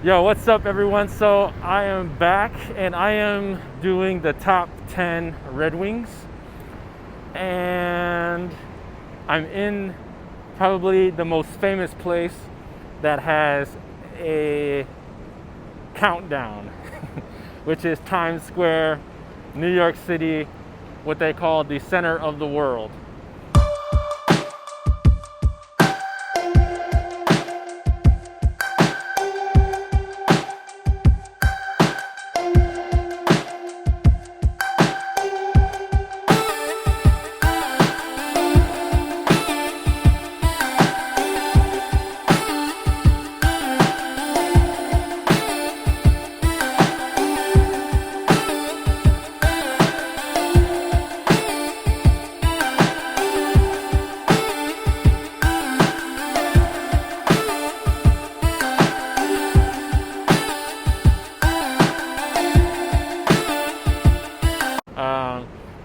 Yo, what's up everyone? So I am back and I am doing the top 10 Red Wings, and I'm in probably the most famous place that has a countdown, which is Times Square, New York City, what they call the center of the world.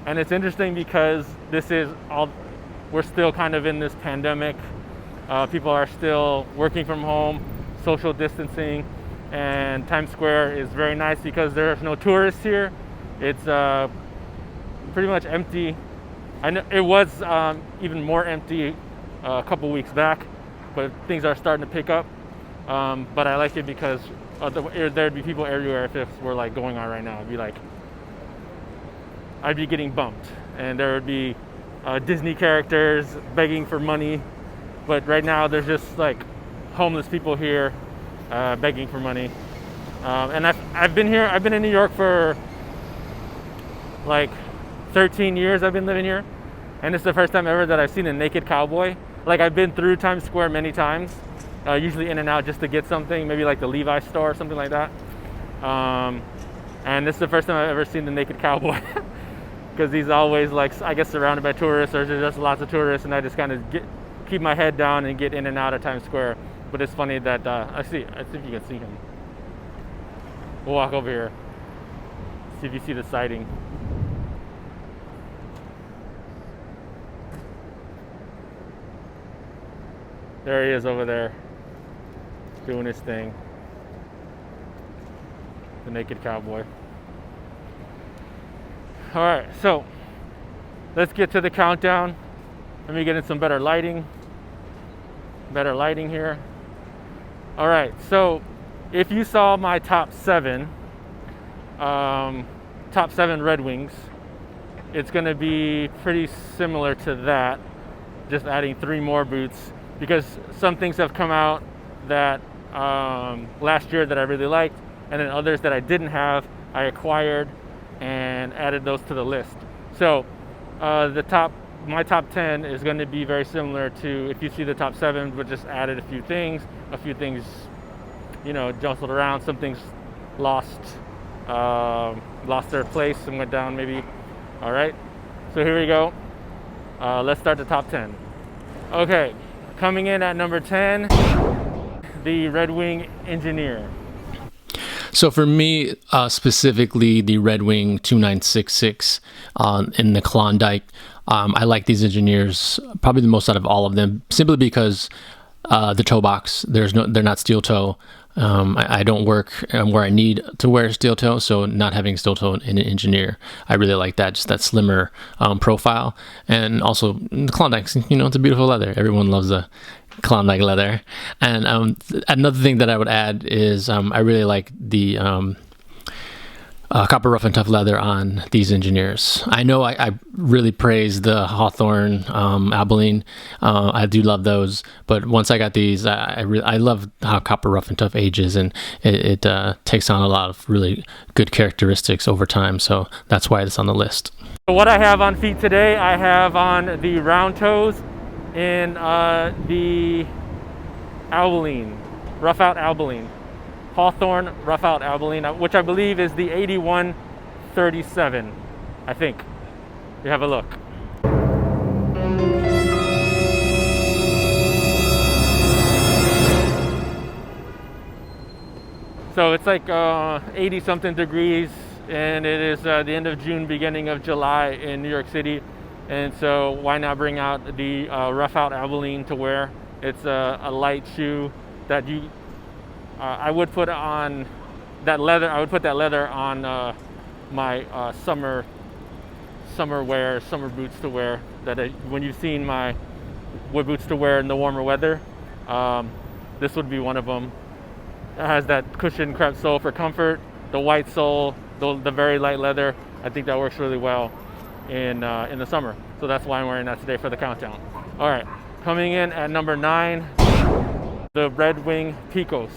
And it's interesting because we're still kind of in this pandemic. People are still working from home, social distancing, and Times Square is very nice because there's no tourists here. It's pretty much empty. I know it was even more empty a couple weeks back, but things are starting to pick up. But I like it because there'd be people everywhere. If this were like going on right now, it'd be like I'd be getting bumped, and there would be Disney characters begging for money. But right now, there's just like homeless people here begging for money. And I've been here. I've been in New York for like 13 years. I've been living here, and it's the first time ever that I've seen a naked cowboy. Like I've been through Times Square many times, usually in and out just to get something, maybe like the Levi's store or something like that. And this is the first time I've ever seen the naked cowboy. Because he's always like, I guess, surrounded by tourists, or there's just lots of tourists, and I just kind of keep my head down and get in and out of Times Square. But it's funny that let's see if you can see him. We'll walk over here, see if you see the sighting. There he is over there, doing his thing. The naked cowboy. All right, so let's get to the countdown. Let me get in some better lighting here. All right, so if you saw my top seven Red Wings, it's gonna be pretty similar to that, just adding 3 more boots, because some things have come out that last year that I really liked, and then others that I didn't have, I acquired and added those to the list. So my top 10 is going to be very similar to, if you see the top 7, but just added a few things, jostled around, some things lost their place and went down maybe. All right, so here we go. Let's start the top 10. Okay, coming in at number 10, the Red Wing Engineer. So for me, specifically the Red Wing 2966 in the Klondike, I like these engineers probably the most out of all of them, simply because the toe box, they're not steel toe. I don't work where I need to wear steel toe, so not having steel toe in an engineer, I really like that, just that slimmer profile. And also the Klondikes, it's a beautiful leather. Everyone loves the Klondike leather. And another thing that I would add is I really like the copper rough and tough leather on these engineers. I know I really praise the Hawthorne Abilene. I do love those, but once I got these, I love how copper rough and tough ages, and it takes on a lot of really good characteristics over time. So that's why it's on the list. So what I have on feet today, I have on the round toes in the Abilene, rough out Abilene. Hawthorne rough out Abilene, which I believe is the 8137, I think. You have a look. So it's like 80 something degrees, and it is the end of June, beginning of July in New York City. And so why not bring out the rough out Abilene to wear? It's a light shoe that I would put on that leather. I would put that leather on my summer wear, summer boots to wear. When you've seen my what boots to wear in the warmer weather, this would be one of them. It has that cushioned crepe sole for comfort, the white sole, the very light leather. I think that works really well in the summer. So that's why I'm wearing that today for the countdown. All right, coming in at number 9, the Red Wing Pecos.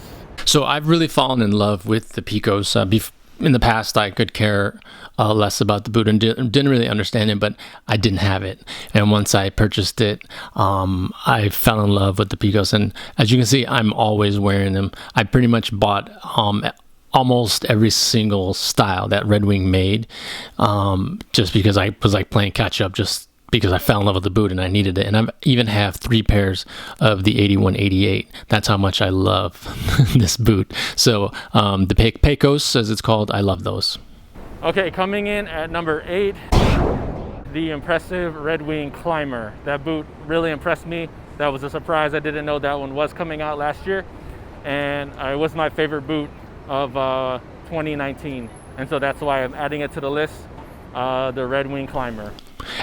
So I've really fallen in love with the Pecos. In the past, I could care less about the boot and didn't really understand it, but I didn't have it. And once I purchased it, I fell in love with the Pecos. And as you can see, I'm always wearing them. I pretty much bought almost every single style that Red Wing made, just because I was like playing catch up, just because I fell in love with the boot and I needed it. And I even have 3 pairs of the 81-88. That's how much I love this boot. So the Pecos, as it's called, I love those. Okay, coming in at number 8, the impressive Red Wing Climber. That boot really impressed me. That was a surprise. I didn't know that one was coming out last year. And it was my favorite boot of 2019. And so that's why I'm adding it to the list, the Red Wing Climber.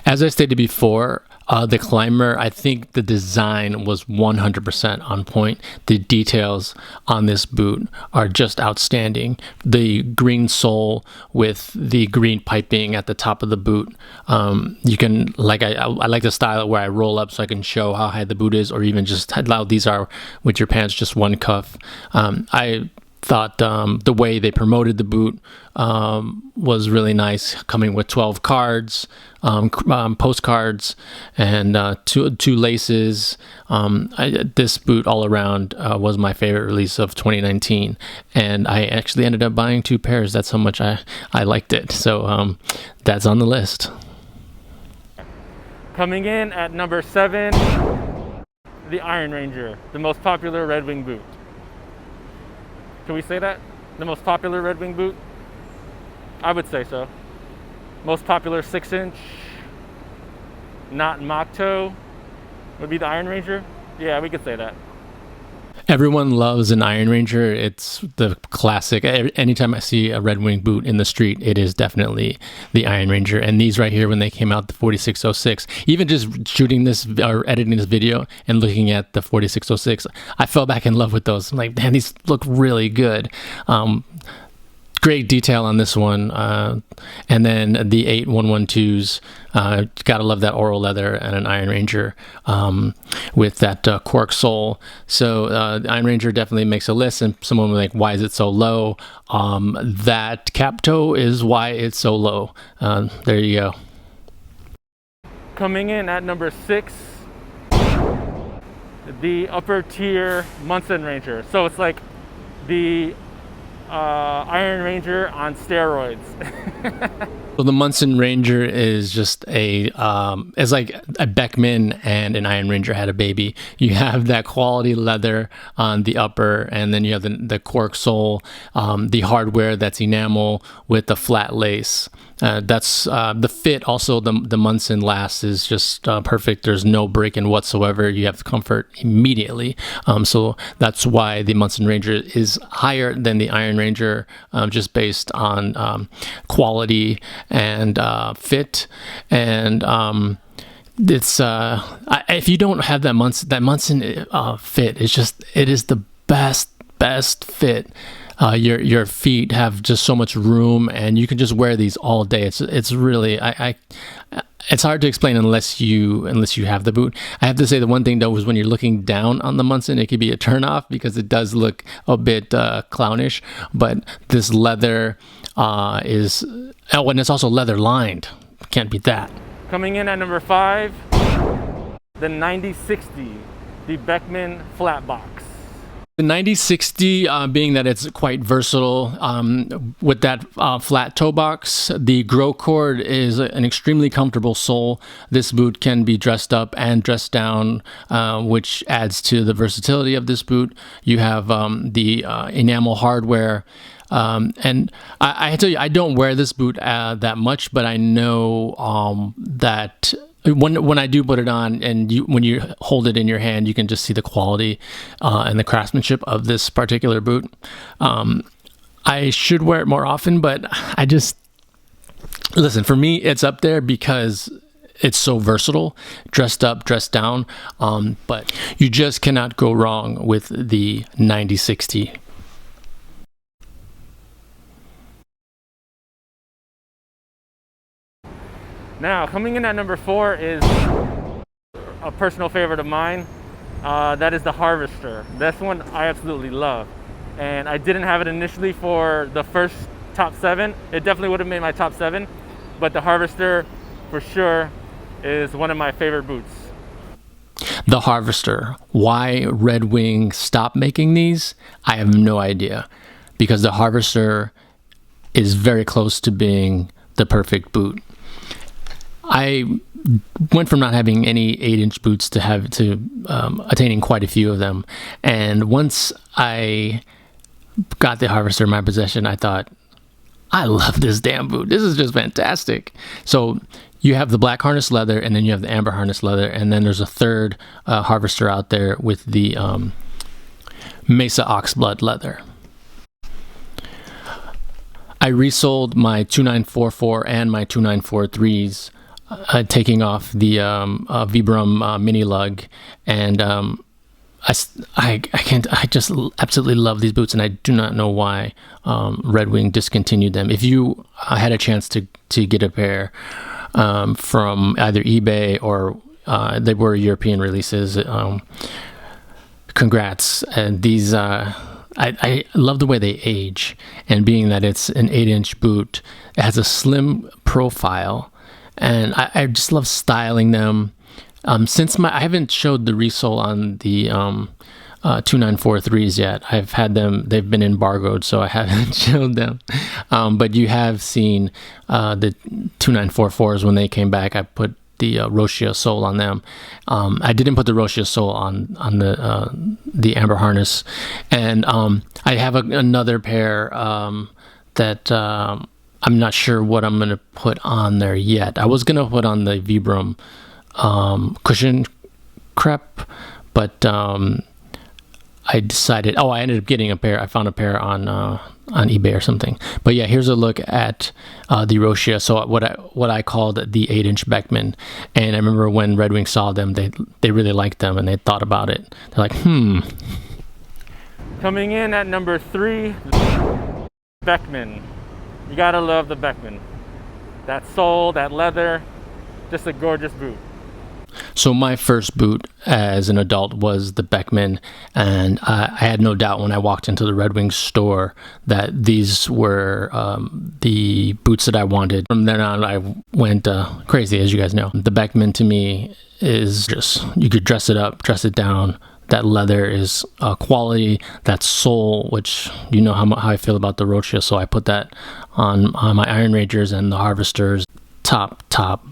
As I stated before, the Climber, I think the design was 100% on point. The details on this boot are just outstanding. The green sole with the green piping at the top of the boot. You can, like, I like the style where I roll up so I can show how high the boot is, or even just how these are with your pants, just one cuff. I thought the way they promoted the boot was really nice, coming with 12 cards, postcards, and two laces. This boot all around was my favorite release of 2019, and I actually ended up buying 2 pairs. That's how much I liked it. So that's on the list. Coming in at number 7, the Iron Ranger, the most popular Red Wing boot. Can we say that? The most popular Red Wing boot? I would say so. Most popular 6-inch, not mock toe, would be the Iron Ranger. Yeah, we could say that. Everyone loves an Iron Ranger. It's the classic. Anytime I see a Red Wing boot in the street, it is definitely the Iron Ranger. And these right here, when they came out, the 4606, even just shooting this or editing this video and looking at the 4606, I fell back in love with those. I'm like, man, these look really good. Great detail on this one. And then the 8112s, gotta love that oral leather and an Iron Ranger with that cork sole. So the Iron Ranger definitely makes a list, and someone was like, why is it so low? That cap toe is why it's so low. There you go. Coming in at number 6, the upper tier Munson Ranger. So it's like the Iron Ranger on steroids. So the Munson Ranger is just it's like a Beckman and an Iron Ranger had a baby. You have that quality leather on the upper, and then you have the cork sole, the hardware that's enamel with the flat lace. That's the fit. Also, the Munson last is just perfect. There's no break-in whatsoever. You have comfort immediately. So that's why the Munson Ranger is higher than the Iron Ranger, just based on quality and fit. And it's if you don't have that Munson fit, it is the best fit. Your feet have just so much room, and you can just wear these all day. It's really it's hard to explain unless you have the boot. I have to say, the one thing though is when you're looking down on the Munson, it could be a turnoff because it does look a bit clownish. But this leather is and it's also leather lined. Can't beat that. Coming in at number 5, the 9060, the Beckman flat box. The 9060, being that it's quite versatile with that flat toe box, the grow cord is an extremely comfortable sole. This boot can be dressed up and dressed down, which adds to the versatility of this boot. You have the enamel hardware. And I tell you, I don't wear this boot that much, but I know that when I do put it on, and when you hold it in your hand, you can just see the quality and the craftsmanship of this particular boot. I should wear it more often, but listen, for me, it's up there because it's so versatile, dressed up, dressed down. But you just cannot go wrong with the 9060. Now, coming in at number 4 is a personal favorite of mine. That is the Harvester. This one I absolutely love. And I didn't have it initially for the first top 7. It definitely would have made my top 7. But the Harvester, for sure, is one of my favorite boots. The Harvester. Why Red Wing stopped making these? I have no idea. Because the Harvester is very close to being the perfect boot. I went from not having any 8-inch boots to attaining quite a few of them. And once I got the Harvester in my possession, I thought, I love this damn boot. This is just fantastic. So you have the black harness leather, and then you have the amber harness leather, and then there's a third Harvester out there with the Mesa Oxblood leather. I resold my 2944 and my 2943s, taking off the Vibram mini lug, and I just absolutely love these boots, and I do not know why Red Wing discontinued them. If you had a chance to get a pair from either eBay or they were European releases, congrats. And these I love the way they age, and being that it's an 8-inch boot, it has a slim profile, and I just love styling them. Since I haven't showed the resole on the 2943s yet. I've had them, they've been embargoed, so I haven't showed them. But you have seen the 2944s when they came back. I put the Rochia sole on them. I didn't put the Rochia sole on the Amber harness, and I have another pair that I'm not sure what I'm gonna put on there yet. I was gonna put on the Vibram cushion crepe, but I decided. Oh, I ended up getting a pair. I found a pair on eBay or something. But yeah, here's a look at the Rochia. So what I called the 8-inch Beckman. And I remember when Red Wing saw them, they really liked them and they thought about it. They're like, Coming in at number 3, Beckman. You gotta love the Beckman. That sole, that leather, just a gorgeous boot. So my first boot as an adult was the Beckman, and I had no doubt when I walked into the Red Wing store that these were the boots that I wanted. From then on, I went crazy, as you guys know. The Beckman to me is just, you could dress it up, dress it down. That leather is quality. That sole, which you know how I feel about the Rochia, so I put that on my Iron Rangers and the Harvesters. Top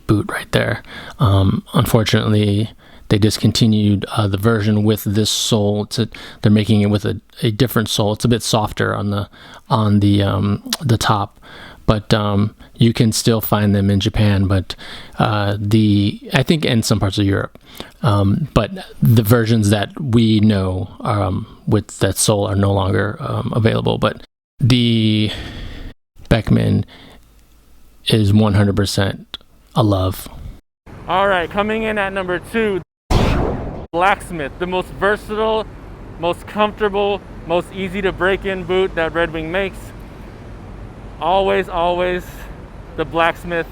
boot right there. Unfortunately, they discontinued the version with this sole. They're making it with a different sole. It's a bit softer on the top, but you can still find them in Japan. But I think in some parts of Europe. But the versions that we know with that sole are no longer available. But the Beckman is 100% a love. All right, coming in at number 2, Blacksmith, the most versatile, most comfortable, most easy to break in boot that Red Wing makes. Always the Blacksmith,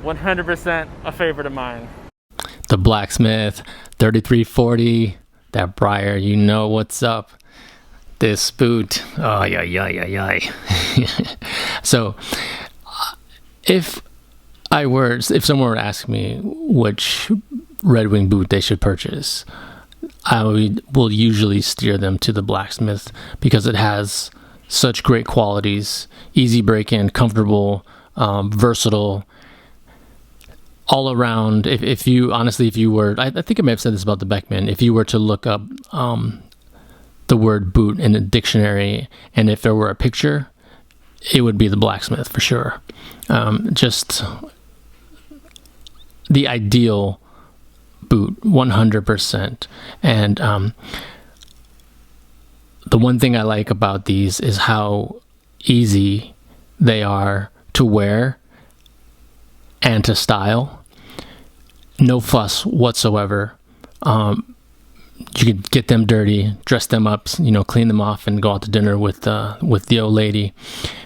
100% a favorite of mine. The Blacksmith 3340, that Briar, you know what's up. This boot, oh yeah. So if someone were to ask me which Red Wing boot they should purchase, I will usually steer them to the Blacksmith because it has such great qualities: easy break-in, comfortable, versatile, all around. If you were, I think I may have said this about the Beckman, if you were to look up the word boot in a dictionary, and if there were a picture, it would be the Blacksmith for sure. Just the ideal boot, 100%. And the one thing I like about these is how easy they are to wear and to style. No fuss whatsoever. You can get them dirty, dress them up, clean them off, and go out to dinner with the old lady.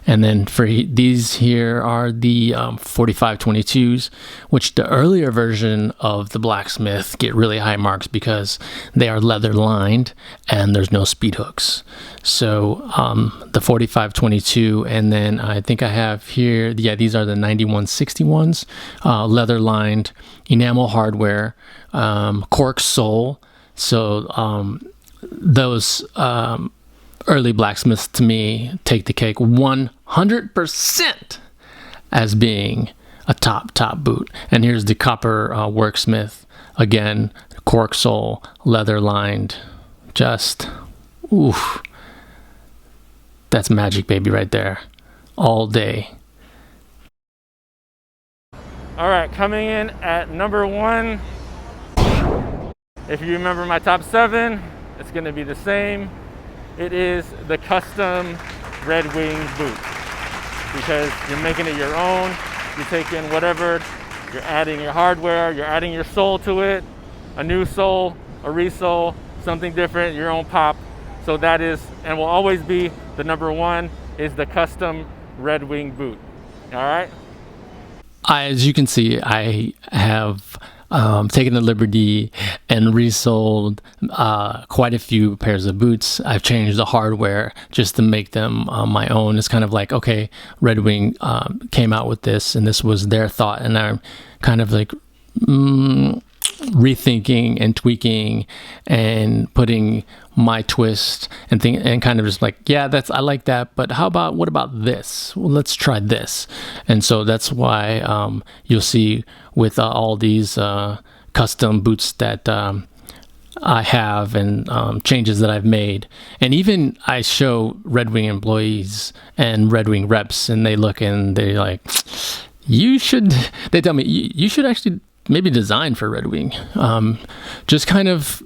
And then for these here are the 4522s, which the earlier version of the Blacksmith get really high marks because they are leather lined and there's no speed hooks. So the 4522, and then I think I have here, these are the 9161s, leather lined, enamel hardware, cork sole. So those early Blacksmiths to me take the cake 100% as being a top boot. And here's the copper Worksmith, again, cork sole, leather lined, just oof, that's magic, baby, right there, all day. All right, coming in at number 1. If you remember my top 7, it's going to be the same. It is the custom Red Wing boot, because you're making it your own. You take in whatever, you're adding your hardware, you're adding your sole to it, a new sole, a resole, something different, your own pop. So that is, and will always be, the number 1 is the custom Red Wing boot. All right? As you can see, I have taken the liberty and resold quite a few pairs of boots. I've changed the hardware just to make them my own. It's kind of like, okay, Red Wing came out with this, and this was their thought, and I'm kind of like rethinking and tweaking and putting my twist and kind of just like, yeah, I like that, but what about this? Well, let's try this. And so that's why you'll see with all these custom boots that I have, and changes that I've made, and even I show Red Wing employees and Red Wing reps, and they look and they're like, they tell me, you should actually maybe design for Red Wing. Just kind of,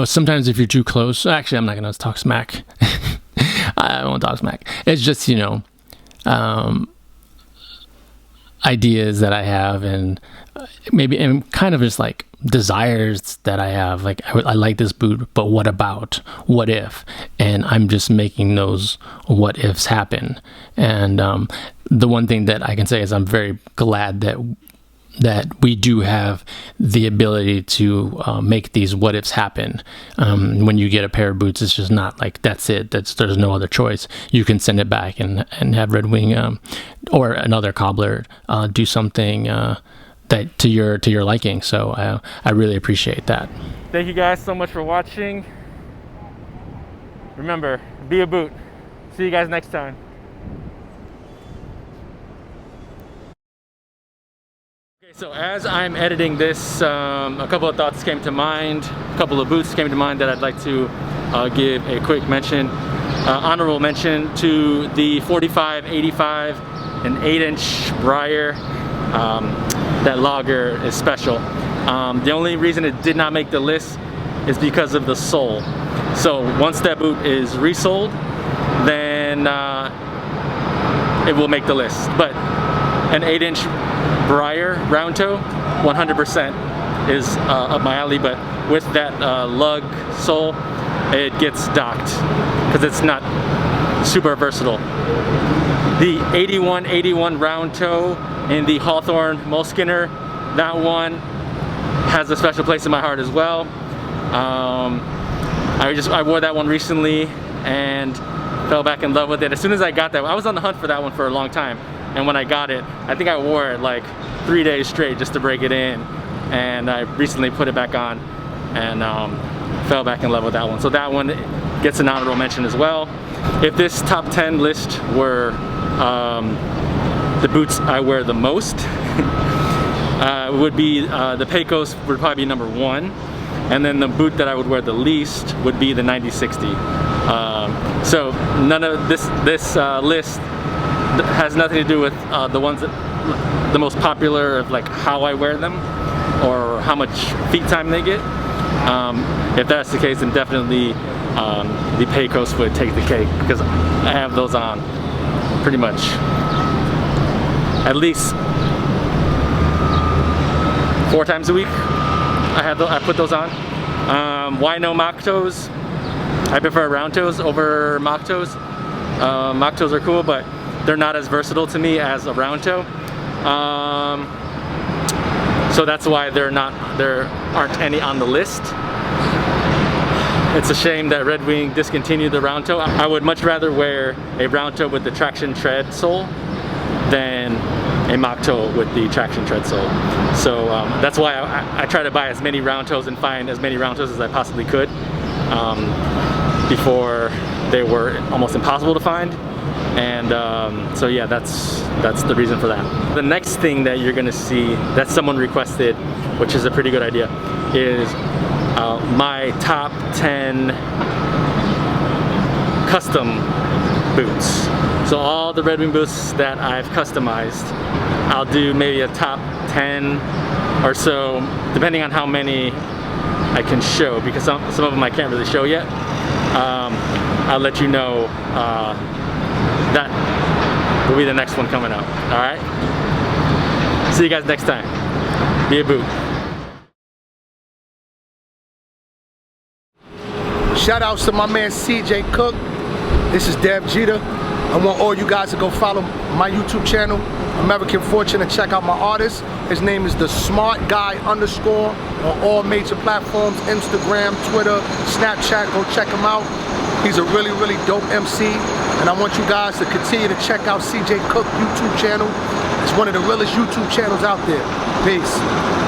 sometimes if you're too close, actually, I'm not going to talk smack. I won't talk smack. It's just, ideas that I have, and maybe, and kind of just like desires that I have. Like, I like this boot, but what if? And I'm just making those what ifs happen. And the one thing that I can say is I'm very glad that we do have the ability to make these what ifs happen. When you get a pair of boots, it's just not like that's it. There's no other choice. You can send it back and have Red Wing or another cobbler do something that to your liking. So I really appreciate that. Thank you guys so much for watching. Remember, be a boot. See you guys next time. So as I'm editing this, a couple of thoughts came to mind, a couple of boots came to mind that I'd like to give a quick mention, honorable mention to the 4585, an 8-inch Briar. That logger is special. The only reason it did not make the list is because of the sole. So once that boot is resoled, then it will make the list. But an 8-inch Briar round toe 100% is up my alley, but with that lug sole, it gets docked because it's not super versatile. The 8181 round toe in the Hawthorne Moleskiner, that one has a special place in my heart as well. I wore that one recently and fell back in love with it. As soon as I got that, I was on the hunt for that one for a long time. And when I got it, I think I wore it like 3 days straight just to break it in. And I recently put it back on and fell back in love with that one. So that one gets an honorable mention as well. If this top 10 list were the boots I wear the most, would be the Pecos would probably be number 1. And then the boot that I would wear the least would be the 9060. So none of this list has nothing to do with the ones that the most popular of like how I wear them or how much feet time they get. If that's the case, then definitely the Pecos would take the cake, because I have those on pretty much at least 4 times a week. I put those on. Why no mock toes? I prefer round toes over mock toes. Mock toes are cool, but they're not as versatile to me as a round toe. So that's why there aren't any on the list. It's a shame that Red Wing discontinued the round toe. I would much rather wear a round toe with the traction tread sole than a mock toe with the traction tread sole. So that's why I try to buy as many round toes and find as many round toes as I possibly could before they were almost impossible to find. And so yeah, that's the reason for that. The next thing that you're gonna see that someone requested, which is a pretty good idea, is my top 10 custom boots. So all the Red Wing boots that I've customized, I'll do maybe a top 10 or so, depending on how many I can show, because some of them I can't really show yet. I'll let you know that will be the next one coming up. Alright? See you guys next time. Be a boot. Shout outs to my man CJ Cook. This is Dev Jeter. I want all you guys to go follow my YouTube channel, American Fortune, and check out my artist. His name is the Smart Guy _ on all major platforms, Instagram, Twitter, Snapchat. Go check him out. He's a really, really dope MC, and I want you guys to continue to check out CJ Cook YouTube channel. It's one of the realest YouTube channels out there. Peace.